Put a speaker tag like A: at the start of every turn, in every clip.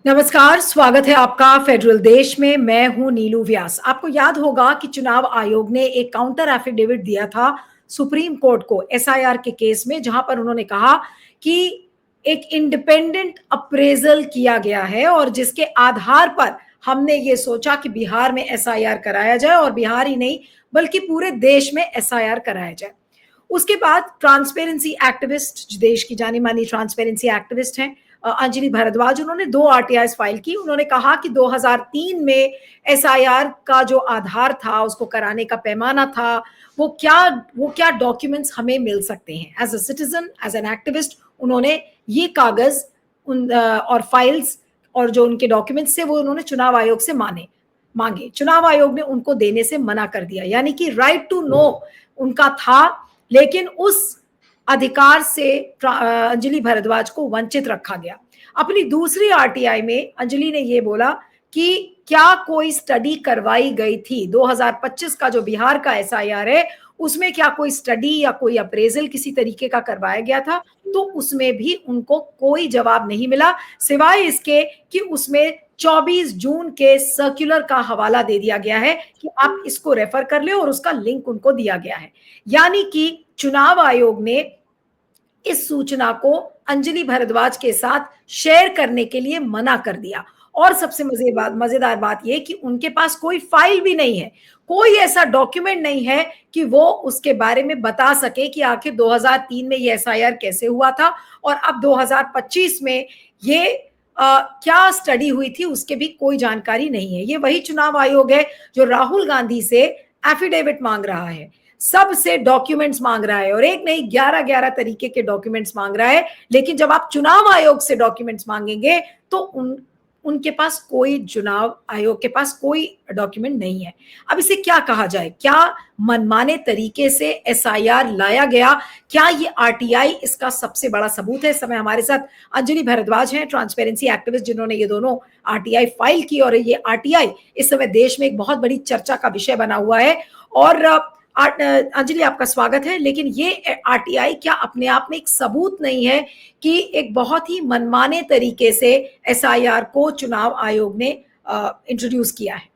A: नमस्कार, स्वागत है आपका फेडरल देश में। मैं हूं नीलू व्यास। आपको याद होगा कि चुनाव आयोग ने एक काउंटर एफिडेविट दिया था सुप्रीम कोर्ट को एसआईआर के केस में, जहां पर उन्होंने कहा कि एक इंडिपेंडेंट अप्रेजल किया गया है और जिसके आधार पर हमने ये सोचा कि बिहार में एसआईआर कराया जाए, और बिहार ही नहीं बल्कि पूरे देश में एसआईआर कराया जाए। उसके बाद ट्रांसपेरेंसी एक्टिविस्ट, देश की जानी मानी ट्रांसपेरेंसी एक्टिविस्ट हैं अंजलि भारद्वाज, उन्होंने 2 आरटीआई फाइल की। उन्होंने कहा कि 2003 में एसआईआर का जो आधार था, उसको कराने का पैमाना था, वो क्या डॉक्यूमेंट्स हमें मिल सकते हैं as a citizen, as an activist. उन्होंने ये कागज और फाइल्स और जो उनके डॉक्यूमेंट्स थे वो उन्होंने चुनाव आयोग से मांगे। चुनाव आयोग ने उनको देने से मना कर दिया, यानी कि राइट टू नो उनका था, लेकिन उस अधिकार से अंजलि भारद्वाज को वंचित रखा गया। अपनी दूसरी आरटीआई में अंजलि ने यह बोला कि क्या कोई स्टडी करवाई गई थी 2025 का जो बिहार का एसआईआर है, उसमें क्या कोई स्टडी या कोई अप्रेजल किसी तरीके का करवाया गया था? तो उसमें भी उनको कोई जवाब नहीं मिला, सिवाय इसके कि उसमें 24 जून के सर्कुलर का हवाला दे दिया गया है कि आप इसको रेफर कर ले, और उसका लिंक उनको दिया गया है। यानी कि चुनाव आयोग ने इस सूचना को अंजलि भारद्वाज के साथ शेयर करने के लिए मना कर दिया। और सबसे मजेदार बात यह कि उनके पास कोई फाइल भी नहीं है, कोई ऐसा डॉक्यूमेंट नहीं है कि वो उसके बारे में बता सके कि आखिर 2003 में ये एसआईआर कैसे हुआ था और अब 2025 में ये क्या स्टडी हुई थी, उसके भी कोई जानकारी नहीं है। ये वही चुनाव आयोग है जो राहुल गांधी से एफिडेविट मांग रहा है, सबसे डॉक्यूमेंट्स मांग रहा है, और एक नहीं 11 तरीके के डॉक्यूमेंट्स मांग रहा है। लेकिन जब आप चुनाव आयोग से डॉक्यूमेंट्स मांगेंगे तो उनके पास कोई, चुनाव आयोग के पास कोई डॉक्यूमेंट नहीं है। अब इसे क्या कहा जाए? क्या मनमाने तरीके से एसआईआर लाया गया? क्या ये आरटीआई इसका सबसे बड़ा सबूत है? इस समय हमारे साथ अंजलि भारद्वाज हैं, ट्रांसपेरेंसी एक्टिविस्ट, जिन्होंने ये दोनों आरटीआई फाइल की, और ये आरटीआई इस समय देश में एक बहुत बड़ी चर्चा का विषय बना हुआ है। और अंजलि, आपका स्वागत है। लेकिन ये आरटीआई क्या अपने आप में एक सबूत नहीं है कि एक बहुत ही मनमाने तरीके से एसआईआर को चुनाव आयोग ने इंट्रोड्यूस किया है?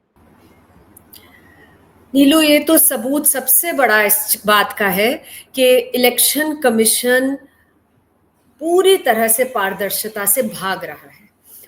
B: नीलू, ये तो सबूत सबसे बड़ा इस बात का है कि इलेक्शन कमीशन पूरी तरह से पारदर्शिता से भाग रहा है।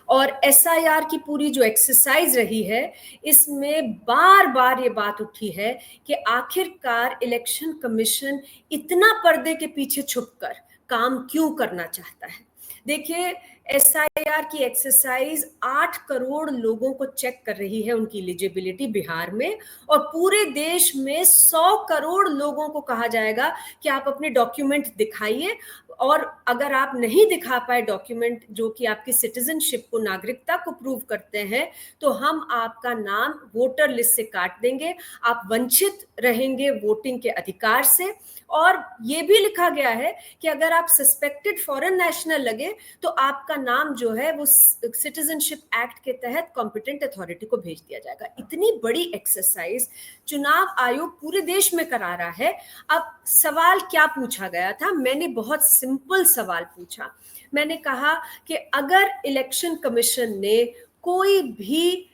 B: और एसआईआर की पूरी जो एक्सरसाइज रही है, इसमें बार बार ये बात उठी है कि आखिरकार इलेक्शन कमीशन इतना पर्दे के पीछे छुपकर काम क्यों करना चाहता है। देखिए, एसआईआर की एक्सरसाइज 8 करोड़ लोगों को चेक कर रही है, उनकी एलिजिबिलिटी बिहार में, और पूरे देश में 100 करोड़ लोगों को कहा जाएगा कि आप अपने डॉक्यूमेंट दिखाइए, और अगर आप नहीं दिखा पाए डॉक्यूमेंट जो कि आपकी सिटीजनशिप को, नागरिकता को प्रूव करते हैं, तो हम आपका नाम वोटर लिस्ट से काट देंगे, आप वंचित रहेंगे वोटिंग के अधिकार से। और ये भी लिखा गया है कि अगर आप सस्पेक्टेड फॉरेन नेशनल लगे तो आपका नाम जो है वो सिटीजनशिप एक्ट के तहत कॉम्पिटेंट अथॉरिटी को भेज दिया जाएगा। इतनी बड़ी एक्सरसाइज चुनाव आयोग पूरे देश में करा रहा है। अब सवाल क्या पूछा गया था? मैंने बहुत सिंपल सवाल पूछा। मैंने कहा कि अगर इलेक्शन कमीशन ने कोई भी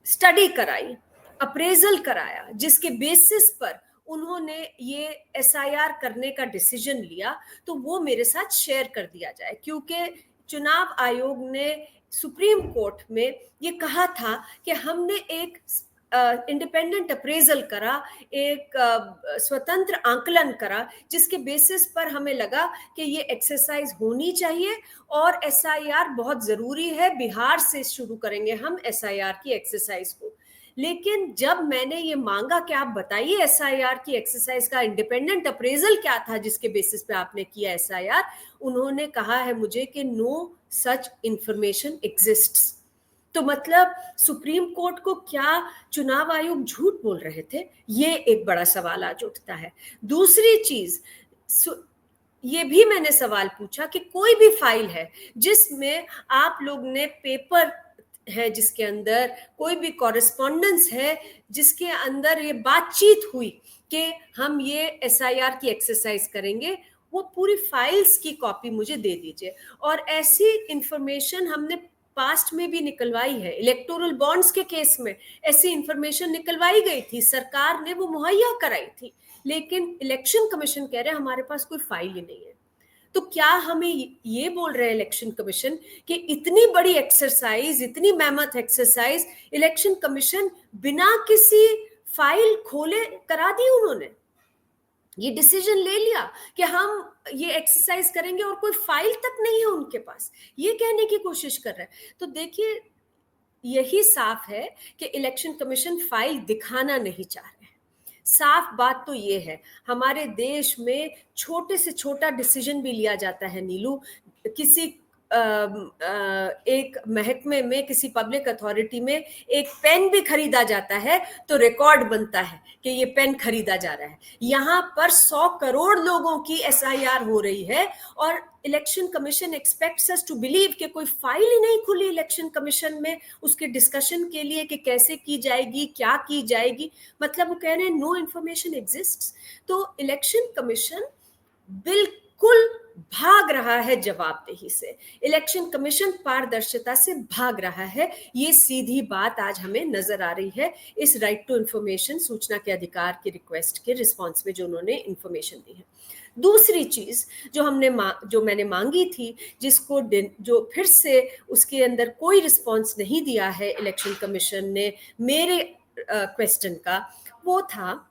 B: स्टडी कराई, अप्रेजल कराया, जिसके बेसिस पर उन्होंने ये एसआईआर करने का डिसीजन लिया, तो वो मेरे साथ शेयर कर दिया जाए। क्योंकि चुनाव आयोग ने सुप्रीम कोर्ट में ये कहा था कि हमने एक इंडिपेंडेंट अप्रेजल करा, एक स्वतंत्र आंकलन करा, जिसके बेसिस पर हमें लगा कि ये एक्सरसाइज होनी चाहिए और एसआईआर बहुत जरूरी है। बिहार से शुरू करेंगे हम एसआईआर की एक्सरसाइज को। लेकिन जब मैंने ये मांगा कि आप बताइए एसआईआर की एक्सरसाइज का इंडिपेंडेंट अप्रेजल क्या था जिसके बेसिस पे आपने किया एसआईआर, उन्होंने कहा है मुझे कि नो सच इंफॉर्मेशन एग्जिस्ट्स। तो मतलब सुप्रीम कोर्ट को क्या चुनाव आयोग झूठ बोल रहे थे? ये एक बड़ा सवाल आज उठता है। दूसरी चीज, ये भी मैंने सवाल पूछा कि कोई भी फाइल है जिसमें आप लोग ने पेपर है, जिसके अंदर कोई भी कॉरेस्पॉन्डेंस है, जिसके अंदर ये बातचीत हुई कि हम ये एसआईआर की एक्सरसाइज करेंगे, वो पूरी फाइल्स की कॉपी मुझे दे दीजिए। और ऐसी इंफॉर्मेशन हमने पास्ट में भी निकलवाई है। इलेक्टोरल बॉन्ड्स के केस में ऐसी इंफॉर्मेशन निकलवाई गई थी, सरकार ने वो मुहैया कराई थी, लेकिन इलेक्शन कमीशन कह रहे हैं हमारे पास कोई फाइल ही नहीं है। तो क्या हमें ये बोल रहे हैं इलेक्शन कमीशन कि इतनी बड़ी एक्सरसाइज, इतनी मेहनत एक्सरसाइज इलेक्शन कमीशन बिना किसी फाइल खोले करा दी? उन्होंने ये डिसीजन ले लिया कि हम ये एक्सरसाइज करेंगे और कोई फाइल तक नहीं है उनके पास, ये कहने की कोशिश कर रहे हैं। तो देखिए, यही साफ है कि इलेक्शन कमीशन फाइल दिखाना नहीं चाह रहे हैं। साफ बात तो ये है, हमारे देश में छोटे से छोटा डिसीजन भी लिया जाता है नीलू, किसी एक महकमे में, किसी पब्लिक अथॉरिटी में एक पेन भी खरीदा जाता है तो रिकॉर्ड बनता है कि ये पेन खरीदा जा रहा है। यहाँ पर 100 करोड़ लोगों की एसआईआर हो रही है और election commission expects us to believe कि कोई फाइल ही नहीं खुली इलेक्शन कमीशन में उसके डिस्कशन के लिए कि कैसे की जाएगी, क्या की जाएगी। मतलब वो कह रहे हैं नो इंफॉर्मेशन एग्जिस्ट्स। तो इलेक्शन कमीशन बिल्कुल भाग रहा है जवाबदेही से, इलेक्शन कमीशन पारदर्शिता से भाग रहा है। ये सीधी बात आज हमें नजर आ रही है इस राइट टू इंफॉर्मेशन, सूचना के अधिकार की रिक्वेस्ट के रिस्पॉन्स में जो उन्होंने इंफॉर्मेशन दी है। दूसरी चीज जो मैंने मांगी थी, जो फिर से उसके अंदर कोई रिस्पॉन्स नहीं दिया है इलेक्शन कमीशन ने मेरे क्वेश्चन का, वो था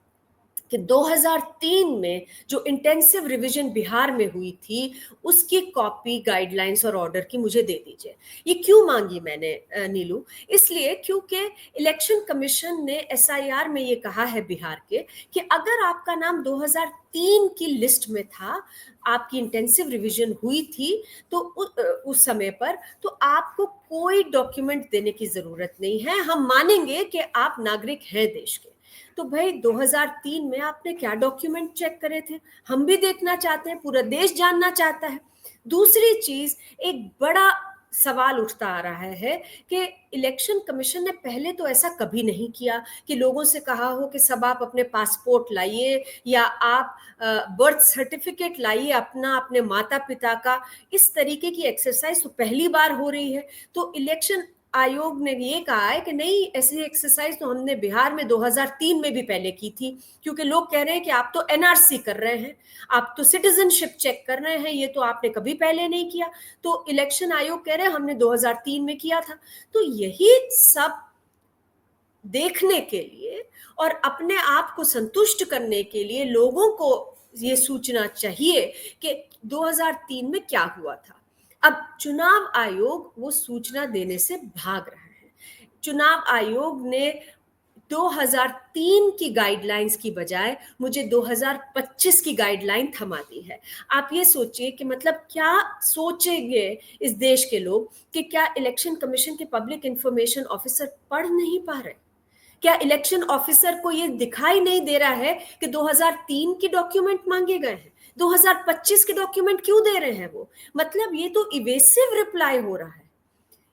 B: कि 2003 में जो इंटेंसिव रिवीजन बिहार में हुई थी उसकी कॉपी, गाइडलाइंस और ऑर्डर की मुझे दे दीजिए। ये क्यों मांगी मैंने नीलू? इसलिए क्योंकि इलेक्शन कमीशन ने एसआईआर में ये कहा है बिहार के कि अगर आपका नाम 2003 की लिस्ट में था, आपकी इंटेंसिव रिवीजन हुई थी तो उस समय पर, तो आपको कोई डॉक्यूमेंट देने की जरूरत नहीं है, हम मानेंगे कि आप नागरिक हैं देश के। तो भाई 2003 में आपने क्या डॉक्यूमेंट चेक करे थे? हम भी देखना चाहते हैं, पूरा देश जानना चाहता है। दूसरी चीज, एक बड़ा सवाल उठता आ रहा है कि इलेक्शन कमीशन ने पहले तो ऐसा कभी नहीं किया कि लोगों से कहा हो कि सब आप अपने पासपोर्ट लाइए या आप बर्थ सर्टिफिकेट लाइए अपना, अपने माता पिता का। इस तरीके की एक्सरसाइज तो पहली बार हो रही है। तो इलेक्शन आयोग ने ये कहा है कि नहीं, ऐसी एक्सरसाइज तो हमने बिहार में 2003 में भी पहले की थी, क्योंकि लोग कह रहे हैं कि आप तो एनआरसी कर रहे हैं, आप तो सिटीजनशिप चेक कर रहे हैं, ये तो आपने कभी पहले नहीं किया। तो इलेक्शन आयोग कह रहे हैं हमने 2003 में किया था। तो यही सब देखने के लिए और अपने आप को संतुष्ट करने के लिए लोगों को ये सूचना चाहिए कि 2003 में क्या हुआ था। अब चुनाव आयोग वो सूचना देने से भाग रहा है। चुनाव आयोग ने 2003 की गाइडलाइंस की बजाय मुझे 2025 की गाइडलाइन थमा दी है। आप ये सोचिए कि मतलब क्या सोचेंगे इस देश के लोग कि क्या इलेक्शन कमीशन के पब्लिक इंफॉर्मेशन ऑफिसर पढ़ नहीं पा रहे? क्या इलेक्शन ऑफिसर को ये दिखाई नहीं दे रहा है कि 2003 की डॉक्यूमेंट मांगे गए हैं, 2025 के डॉक्यूमेंट क्यों दे रहे हैं वो? मतलब ये तो इवेसिव रिप्लाई हो रहा है।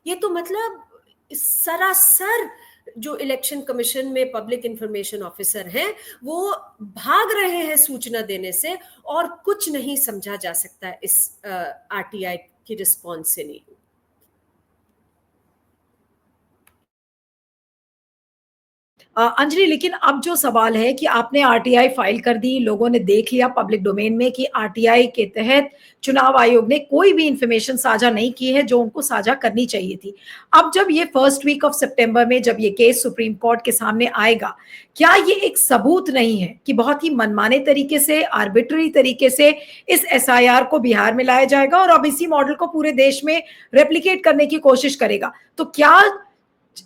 B: ये तो मतलब सरासर जो इलेक्शन कमीशन में पब्लिक इंफॉर्मेशन ऑफिसर हैं वो भाग रहे हैं सूचना देने से, और कुछ नहीं समझा जा सकता इस आरटीआई की रिस्पॉन्स से नहीं।
A: अंजलि, लेकिन अब जो सवाल है कि आपने आरटीआई फाइल कर दी, लोगों ने देख लिया पब्लिक डोमेन में कि आरटीआई के तहत चुनाव आयोग ने कोई भी इंफॉर्मेशन साझा नहीं की है जो उनको साझा करनी चाहिए थी। अब जब ये फर्स्ट वीक ऑफ सितंबर में जब ये केस सुप्रीम कोर्ट के सामने आएगा, क्या ये एक सबूत नहीं है कि बहुत ही मनमाने तरीके से, आर्बिट्ररी तरीके से इस एसआईआर को बिहार में लाया जाएगा और अब इसी मॉडल को पूरे देश में रेप्लिकेट करने की कोशिश करेगा? तो क्या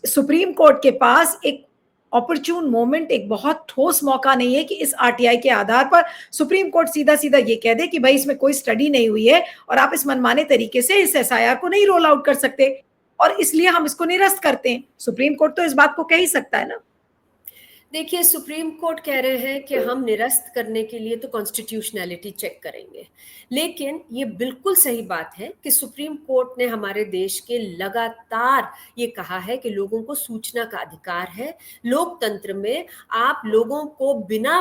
A: सुप्रीम कोर्ट के पास एक ऑपरचून मोमेंट, एक बहुत ठोस मौका नहीं है कि इस आरटीआई के आधार पर सुप्रीम कोर्ट सीधा सीधा ये कह दे कि भाई इसमें कोई स्टडी नहीं हुई है और आप इस मनमाने तरीके से इस एसआईआर को नहीं रोल आउट कर सकते और इसलिए हम इसको निरस्त करते हैं? सुप्रीम कोर्ट तो इस बात को कह ही सकता है ना।
B: देखिए, सुप्रीम कोर्ट कह रहे हैं कि हम निरस्त करने के लिए तो कॉन्स्टिट्यूशनैलिटी चेक करेंगे, लेकिन ये बिल्कुल सही बात है कि सुप्रीम कोर्ट ने हमारे देश के लगातार ये कहा है कि लोगों को सूचना का अधिकार है। लोकतंत्र में आप लोगों को बिना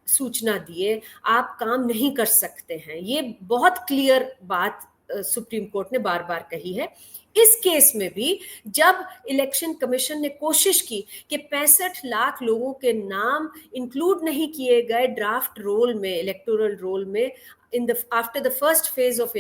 B: सूचना दिए आप काम नहीं कर सकते हैं। ये बहुत क्लियर बात सुप्रीम कोर्ट ने बार बार कही है। इस केस में भी जब इलेक्शन कमीशन ने कोशिश की कि 65 लाख लोगों के नाम इंक्लूड नहीं किए गए ड्राफ्ट रोल में, इलेक्टोरल रोल में, after the first phase of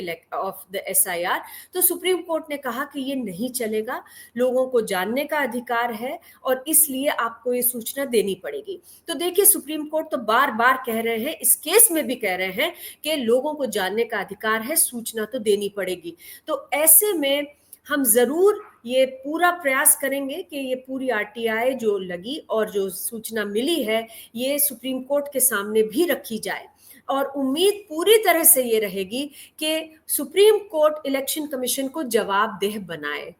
B: the SIR, तो सुप्रीम कोर्ट ने कहा कि ये नहीं चलेगा, लोगों को जानने का अधिकार है और इसलिए आपको ये सूचना देनी पड़ेगी। तो देखिए, सुप्रीम कोर्ट तो बार बार कह रहे हैं, इस केस में भी कह रहे हैं कि लोगों को जानने का अधिकार है, सूचना तो देनी पड़ेगी। तो ऐसे में हम जरूर ये पूरा प्रयास करेंगे कि ये पूरी RTI जो लगी और जो सूचना मिली है, ये सुप्रीम कोर्ट के सामने भी रखी जाए। और उम्मीद पूरी तरह से ये रहेगी कि सुप्रीम कोर्ट इलेक्शन कमीशन को जवाबदेह बनाए।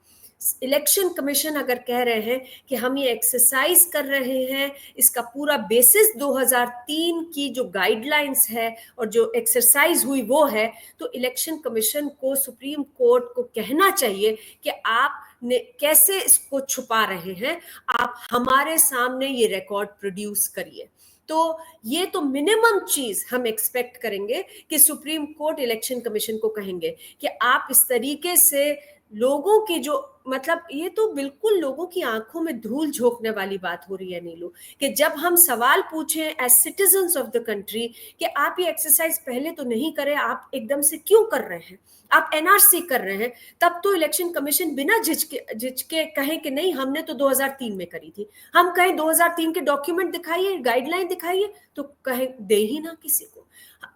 B: इलेक्शन कमीशन अगर कह रहे हैं कि हम ये एक्सरसाइज कर रहे हैं, इसका पूरा बेसिस 2003 की जो गाइडलाइंस है और जो एक्सरसाइज हुई वो है, तो इलेक्शन कमीशन को सुप्रीम कोर्ट को कहना चाहिए कि आप ने कैसे इसको छुपा रहे हैं, आप हमारे सामने ये रिकॉर्ड प्रोड्यूस करिए। तो ये तो मिनिमम चीज हम एक्सपेक्ट करेंगे कि सुप्रीम कोर्ट इलेक्शन कमीशन को कहेंगे कि आप इस तरीके से लोगों की जो, मतलब ये तो बिल्कुल लोगों की आंखों में धूल झोंकने वाली बात हो रही है नीलू, कि जब हम सवाल पूछें as citizens of the country कि आप ये एक्सरसाइज पहले तो नहीं करें, आप एकदम से क्यों कर रहे हैं, आप NRC कर रहे हैं, तब तो इलेक्शन कमीशन बिना झिझके कहे कि नहीं हमने तो 2003 में करी थी। हम कहें 2003 के डॉक्यूमेंट दिखाइए, गाइडलाइन दिखाइए, तो कहे दे ही ना किसी को।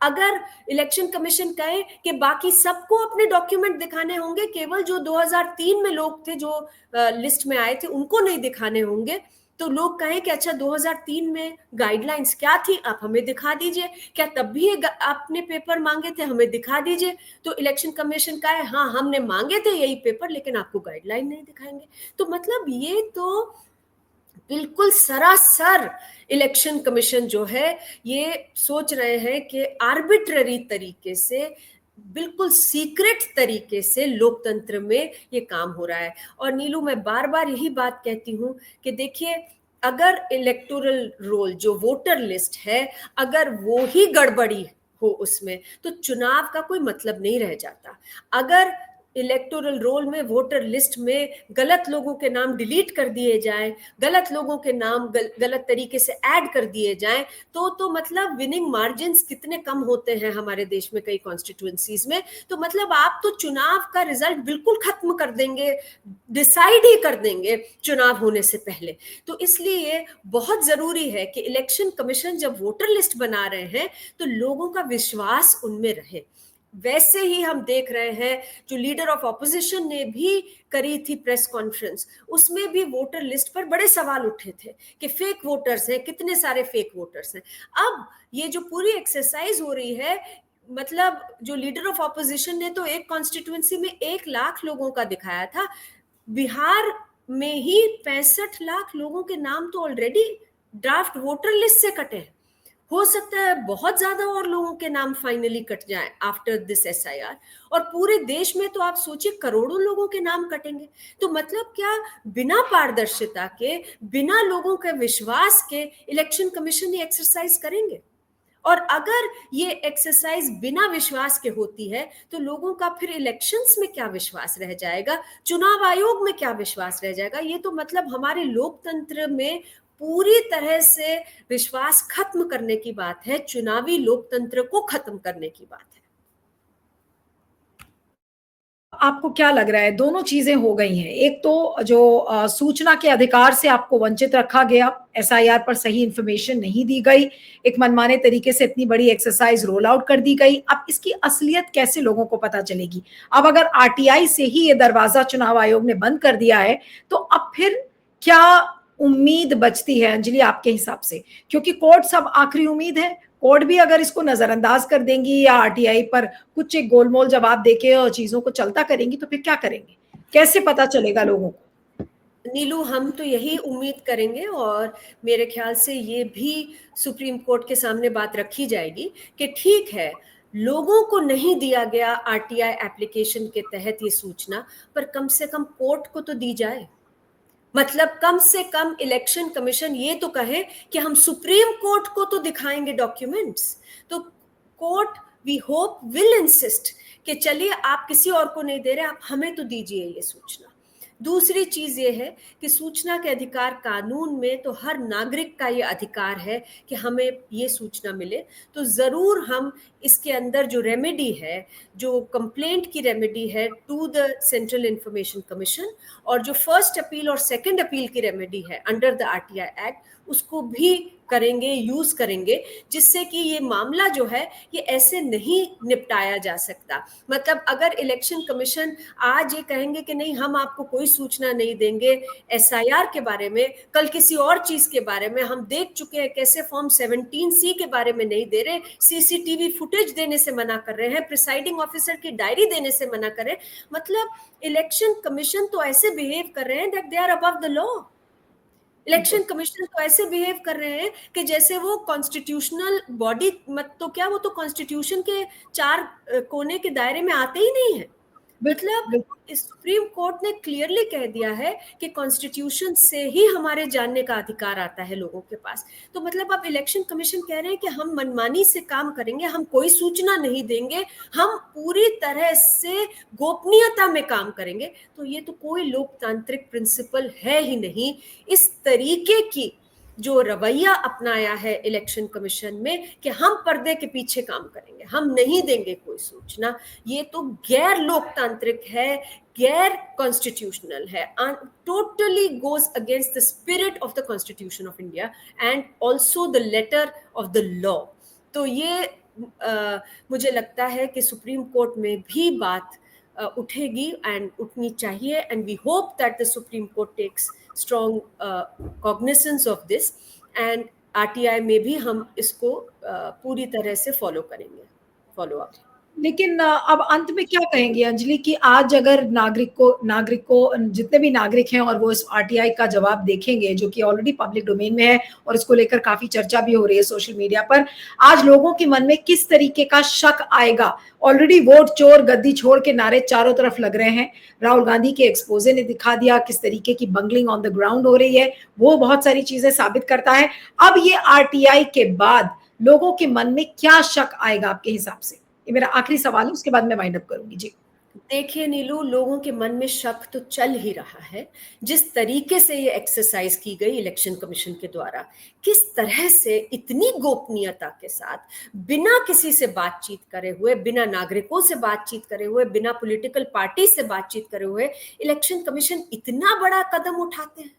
B: अगर इलेक्शन कमीशन कहे कि बाकी सबको अपने डॉक्यूमेंट दिखाने होंगे, केवल जो 2003 में लोग थे जो लिस्ट में आए थे उनको नहीं दिखाने होंगे, तो लोग कहें कि अच्छा 2003 में गाइडलाइंस क्या थी, आप हमें दिखा दीजिए, क्या तब भी आपने पेपर मांगे थे, हमें दिखा दीजिए। तो इलेक्शन कमीशन का है हाँ हमने मांगे थे यही पेपर, लेकिन आपको गाइडलाइन नहीं दिखाएंगे। तो मतलब ये तो बिल्कुल सरासर इलेक्शन कमीशन जो है ये सोच रहे हैं कि आर्बिट्ररी तरीके से, बिल्कुल सीक्रेट तरीके से लोकतंत्र में ये काम हो रहा है। और नीलू, मैं बार बार यही बात कहती हूँ कि देखिए, अगर इलेक्टोरल रोल जो वोटर लिस्ट है, अगर वो ही गड़बड़ी हो उसमें, तो चुनाव का कोई मतलब नहीं रह जाता। अगर इलेक्टोरल रोल में, वोटर लिस्ट में गलत लोगों के नाम डिलीट कर दिए जाएं, गलत लोगों के नाम गलत तरीके से ऐड कर दिए जाएं, तो मतलब विनिंग मार्जिन्स कितने कम होते हैं हमारे देश में कई कॉन्स्टिट्यूएंसीज में। तो मतलब आप तो चुनाव का रिजल्ट बिल्कुल खत्म कर देंगे, डिसाइड ही कर देंगे चुनाव होने से पहले। तो इसलिए बहुत जरूरी है कि इलेक्शन कमीशन जब वोटर लिस्ट बना रहे हैं तो लोगों का विश्वास उनमें रहे। वैसे ही हम देख रहे हैं जो लीडर ऑफ ऑपोजिशन ने भी करी थी प्रेस कॉन्फ्रेंस, उसमें भी वोटर लिस्ट पर बड़े सवाल उठे थे कि फेक वोटर्स हैं, कितने सारे फेक वोटर्स हैं। अब ये जो पूरी एक्सरसाइज हो रही है, मतलब जो लीडर ऑफ ऑपोजिशन ने तो एक कॉन्स्टिट्यूएंसी में 1 लाख लोगों का दिखाया था, बिहार में ही 65 लाख लोगों के नाम तो ऑलरेडी ड्राफ्ट वोटर लिस्ट से कटे हैं। हो सकता है बहुत ज्यादा और लोगों के नाम फाइनली कट जाएं आफ्टर दिस SIR, और पूरे देश में तो आप सोचिए करोड़ों लोगों के नाम कटेंगे। तो मतलब क्या बिना पारदर्शिता के, बिना लोगों के विश्वास के इलेक्शन कमीशन ये एक्सरसाइज करेंगे? और अगर ये एक्सरसाइज बिना विश्वास के होती है तो लोगों का फिर इलेक्शंस में क्या विश्वास रह जाएगा, चुनाव आयोग में क्या विश्वास रह जाएगा? ये तो मतलब हमारे लोकतंत्र में पूरी तरह से विश्वास खत्म करने की बात है, चुनावी लोकतंत्र को खत्म करने की बात है।
A: आपको क्या लग रहा है, दोनों चीजें हो गई हैं, एक तो जो सूचना के अधिकार से आपको वंचित रखा गया, SIR पर सही इंफॉर्मेशन नहीं दी गई, एक मनमाने तरीके से इतनी बड़ी एक्सरसाइज रोल आउट कर दी गई। अब इसकी असलियत कैसे लोगों को पता चलेगी? अब अगर RTI से ही ये दरवाजा चुनाव आयोग ने बंद कर दिया है तो अब फिर क्या उम्मीद बचती है अंजलि आपके हिसाब से? क्योंकि कोर्ट अब आखिरी उम्मीद है, कोर्ट भी अगर इसको नजरअंदाज कर देंगी या RTI पर कुछ एक गोलमोल जवाब देके और चीजों को चलता करेंगी तो फिर क्या करेंगे? कैसे पता चलेगा लोगों को?
B: नीलू, हम तो यही उम्मीद करेंगे और मेरे ख्याल से ये भी सुप्रीम कोर्ट के सामने बात रखी जाएगी कि ठीक है, लोगों को नहीं दिया गया RTI एप्लीकेशन के तहत ये सूचना, पर कम से कम कोर्ट को तो दी जाए। मतलब कम से कम इलेक्शन कमीशन ये तो कहे कि हम सुप्रीम कोर्ट को तो दिखाएंगे डॉक्यूमेंट्स। तो court we hope will insist कि चलिए आप किसी और को नहीं दे रहे, आप हमें तो दीजिए ये सूचना। दूसरी चीज ये है कि सूचना के अधिकार कानून में तो हर नागरिक का ये अधिकार है कि हमें ये सूचना मिले, तो जरूर हम इसके अंदर जो रेमेडी है, जो कंप्लेंट की रेमेडी है to the central information commission, और जो फर्स्ट अपील और सेकंड अपील की रेमेडी है अंडर द आरटीआई एक्ट, उसको भी करेंगे, यूज करेंगे, जिससे कि ये मामला जो है ये ऐसे नहीं निपटाया जा सकता। मतलब अगर इलेक्शन कमीशन आज ये कहेंगे कि नहीं हम आपको कोई सूचना नहीं देंगे एसआईआर के बारे में, कल किसी और चीज के बारे में, हम देख चुके हैं कैसे फॉर्म 17C के बारे में नहीं दे रहे, सीसीटीवी फुटेज देने से मना कर रहे हैं, प्रिसाइडिंग ऑफिसर की डायरी देने से मना कर रहे हैं, मतलब इलेक्शन कमीशन तो ऐसे बिहेव कर रहे हैं that they are above the law. Election commissioner तो ऐसे बिहेव कर रहे हैं कि जैसे वो कॉन्स्टिट्यूशनल बॉडी, मत तो क्या, वो तो कॉन्स्टिट्यूशन के 4 कोने के दायरे में आते ही नहीं है। मतलब इस सुप्रीम कोर्ट ने क्लियरली कह दिया है कि कॉन्स्टिट्यूशन से ही हमारे जानने का अधिकार आता है लोगों के पास। तो मतलब अब इलेक्शन कमीशन कह रहे हैं कि हम मनमानी से काम करेंगे, हम कोई सूचना नहीं देंगे, हम पूरी तरह से गोपनीयता में काम करेंगे। तो ये तो कोई लोकतांत्रिक प्रिंसिपल है ही नहीं। इस तरीके की जो रवैया अपनाया है इलेक्शन कमीशन में कि हम पर्दे के पीछे काम करेंगे, हम नहीं देंगे कोई सूचना, ये तो गैर लोकतांत्रिक है, गैर कॉन्स्टिट्यूशनल है, totally goes against the spirit of the constitution of India and also the letter of the law. तो ये मुझे लगता है कि सुप्रीम कोर्ट में भी बात उठेगी एंड उठनी चाहिए, and we hope that the supreme court takes strong cognizance of this, and RTI में भी हम इसको पूरी तरह से फॉलो करेंगे, फॉलो अप।
A: लेकिन अब अंत में क्या कहेंगे अंजलि कि आज अगर नागरिक को जितने भी नागरिक हैं और वो इस आरटीआई का जवाब देखेंगे जो कि ऑलरेडी पब्लिक डोमेन में है और इसको लेकर काफी चर्चा भी हो रही है सोशल मीडिया पर, आज लोगों के मन में किस तरीके का शक आएगा? ऑलरेडी वोट चोर गद्दी छोड़ के नारे चारों तरफ लग रहे हैं, राहुल गांधी के एक्सपोजे ने दिखा दिया किस तरीके की बंगलिंग ऑन द ग्राउंड हो रही है, वो बहुत सारी चीजें साबित करता है। अब ये आरटीआई के बाद लोगों के मन में क्या शक आएगा आपके हिसाब से? ये मेरा आखिरी सवाल है, उसके बाद मैं वाइंड अप करूंगी। जी
B: देखिए नीलू, लोगों के मन में शक तो चल ही रहा है। जिस तरीके से ये एक्सरसाइज की गई इलेक्शन कमीशन के द्वारा, किस तरह से इतनी गोपनीयता के साथ, बिना किसी से बातचीत करे हुए, बिना नागरिकों से बातचीत करे हुए, बिना पॉलिटिकल पार्टी से बातचीत करे हुए इलेक्शन कमीशन इतना बड़ा कदम उठाते हैं,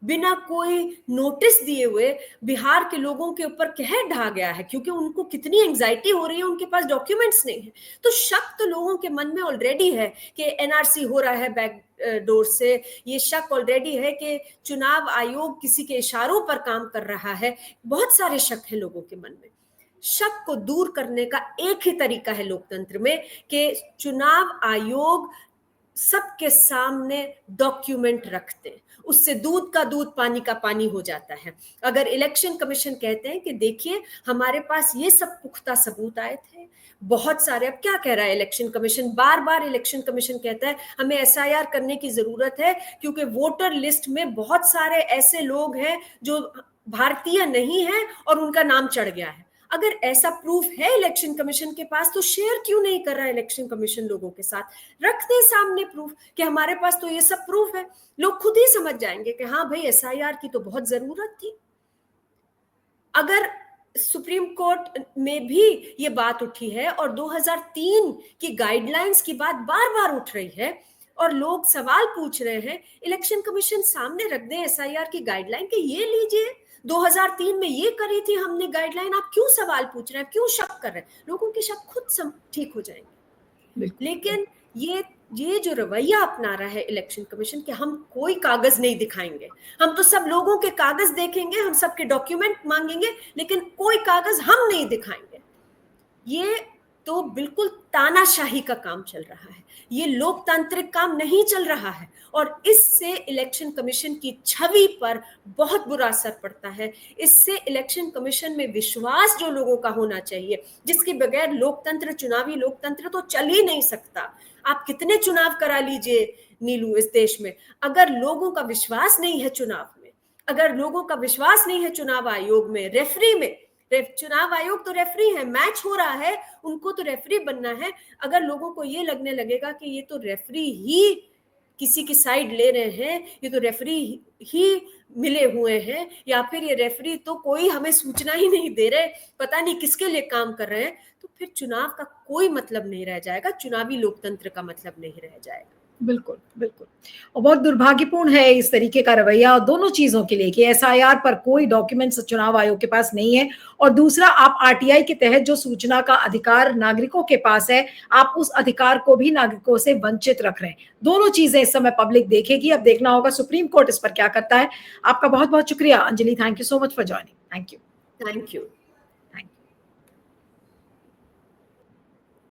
B: बिना कोई नोटिस दिए हुए बिहार के लोगों के ऊपर कहर ढा गया है, क्योंकि उनको कितनी एंजाइटी हो रही है, उनके पास डॉक्यूमेंट्स नहीं है। तो शक तो लोगों के मन में ऑलरेडी है कि एनआरसी हो रहा है बैक डोर से, ये शक ऑलरेडी है कि चुनाव आयोग किसी के इशारों पर काम कर रहा है, बहुत सारे शक है लोगों के मन में। शक को दूर करने का एक ही तरीका है लोकतंत्र में कि चुनाव आयोग सबके सामने डॉक्यूमेंट रखते, उससे दूध का दूध पानी का पानी हो जाता है। अगर इलेक्शन कमीशन कहते हैं कि देखिए हमारे पास ये सब पुख्ता सबूत आए थे, बहुत सारे, अब क्या कह रहा है इलेक्शन कमीशन, बार बार इलेक्शन कमीशन कहता है हमें एसआईआर करने की जरूरत है क्योंकि वोटर लिस्ट में बहुत सारे ऐसे लोग हैं जो भारतीय नहीं है और उनका नाम चढ़ गया है। अगर ऐसा प्रूफ है इलेक्शन कमीशन के पास तो शेयर क्यों नहीं कर रहा है इलेक्शन कमीशन लोगों के साथ? रख दे सामने प्रूफ कि हमारे पास तो ये सब प्रूफ है, लोग खुद ही समझ जाएंगे कि हाँ भाई एसआईआर की तो बहुत जरूरत थी। अगर सुप्रीम कोर्ट में भी ये बात उठी है और 2003 की गाइडलाइंस की बात बार बार उठ रही है और लोग सवाल पूछ रहे हैं, इलेक्शन कमीशन सामने रख दे एसआईआर की गाइडलाइन कि ये लीजिए 2003 में ये करी थी हमने गाइडलाइन, आप क्यों सवाल पूछ रहे हैं, क्यों शक कर रहे हैं? लोगों के शक खुद ठीक हो जाएंगे। लेकिन ये जो रवैया अपना रहा है इलेक्शन कमीशन कि हम कोई कागज नहीं दिखाएंगे, हम तो सब लोगों के कागज देखेंगे, हम सबके डॉक्यूमेंट मांगेंगे, लेकिन कोई कागज हम नहीं दिखाएंगे, ये तो बिल्कुल तानाशाही का काम चल रहा है, ये लोकतांत्रिक काम नहीं चल रहा है और इससे इलेक्शन कमीशन की छवि पर बहुत बुरा असर पड़ता है। इससे इलेक्शन कमीशन में विश्वास जो लोगों का होना चाहिए, जिसके बगैर लोकतंत्र, चुनावी लोकतंत्र तो चल ही नहीं सकता। आप कितने चुनाव करा लीजिए नीलू इस देश में, अगर लोगों का विश्वास नहीं है चुनाव में, अगर लोगों का विश्वास नहीं है चुनाव आयोग में, रेफरी में, चुनाव आयोग तो रेफरी है, मैच हो रहा है, उनको तो रेफरी बनना है। अगर लोगों को ये लगने लगेगा कि ये तो रेफरी ही किसी की साइड ले रहे हैं, ये तो रेफरी ही मिले हुए हैं, या फिर ये रेफरी तो कोई हमें सूचना ही नहीं दे रहे, पता नहीं किसके लिए काम कर रहे हैं, तो फिर चुनाव का कोई मतलब नहीं रह जाएगा, चुनावी लोकतंत्र का मतलब नहीं रह जाएगा।
A: बिल्कुल, बिल्कुल। और बहुत दुर्भाग्यपूर्ण है इस तरीके का रवैया दोनों चीज़ों के लिए कि एसआईआर पर कोई डॉक्यूमेंट्स चुनाव आयोग के पास नहीं है, और दूसरा आप आरटीआई के तहत जो सूचना का अधिकार नागरिकों के पास है, आप उस अधिकार को भी नागरिकों से वंचित रख रहे हैं। दोनों चीज़ें इस समय पब्लिक देखेगी, अब देखना होगा सुप्रीम कोर्ट इस पर क्या करता है। आपका बहुत-बहुत शुक्रिया Anjali, thank you so much for joining. Thank you.
B: Thank you.